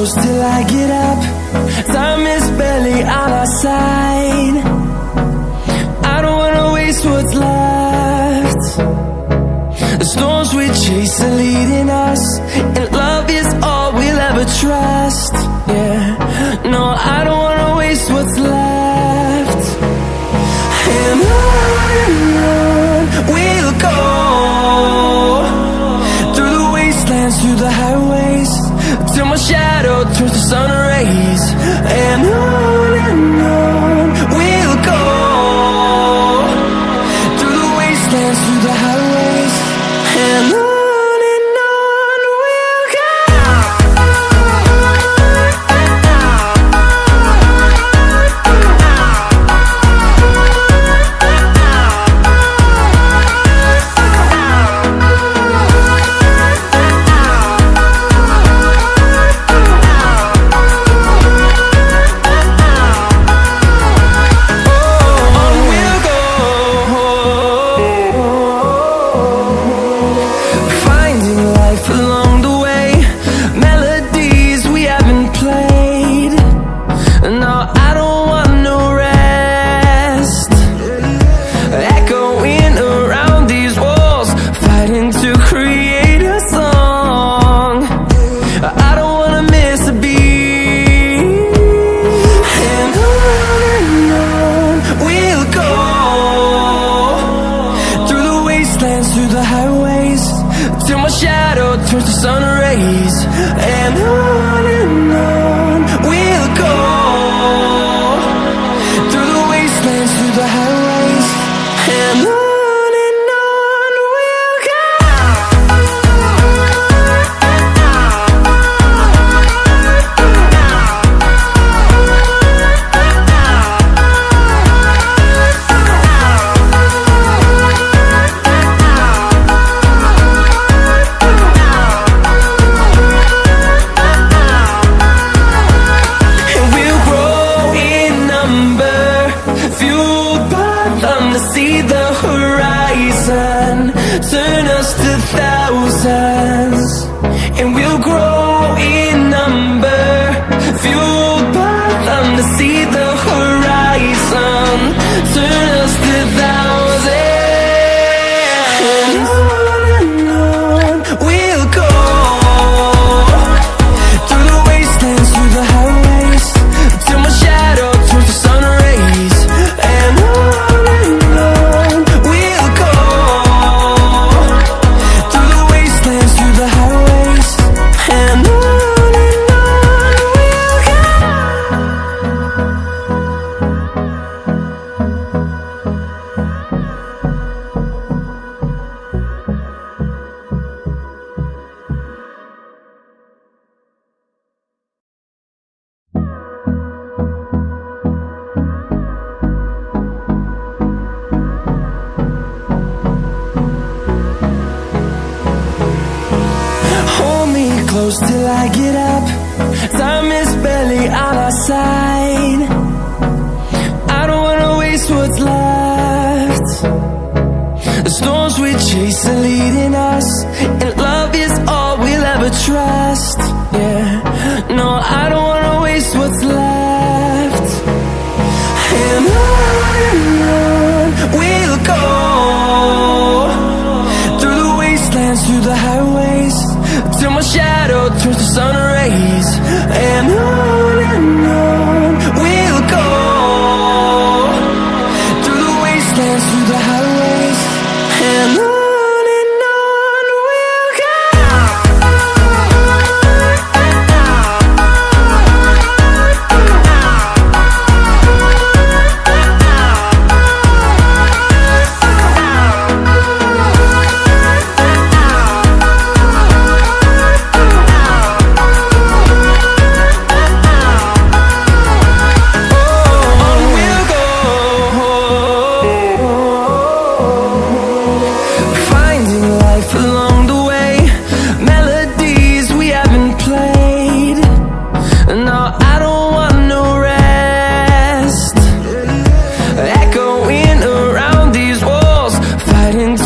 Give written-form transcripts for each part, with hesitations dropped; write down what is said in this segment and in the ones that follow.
close till I get up. Time is barely on our side. I don't wanna waste what's left. The storms we chase are leading us, and love is all we'll ever trust. Yeah, no, I don't wanna waste what's left. And on we'll go, through the wastelands, through the highways, till my shadow turns to sun rays. And on we'll go, through the wastelands, through the highways, and on we'll go. Through the highways, till my shadow turns to sun rays. And on we'll go, through the wastelands, through the highways, and on we'll go. See the horizon, turn us to thousands, and we'll grow in number, fueled by them to see the horizon, turn us to thousands. And on we'll go, through the wastelands, through the highways, till my shadow turns to sun rays. And close till I get up. Time is barely on our side. I don't wanna waste what's left. The storms we chase are leading us, and love is all we'll ever trust. Yeah, no, I don't wanna waste what's left. And on we'll go, through the wastelands, through the highways, till my shadow turns to sun rays. And on we'll go, through the wastelands, through the highways, and on we'll go.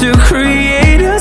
to create a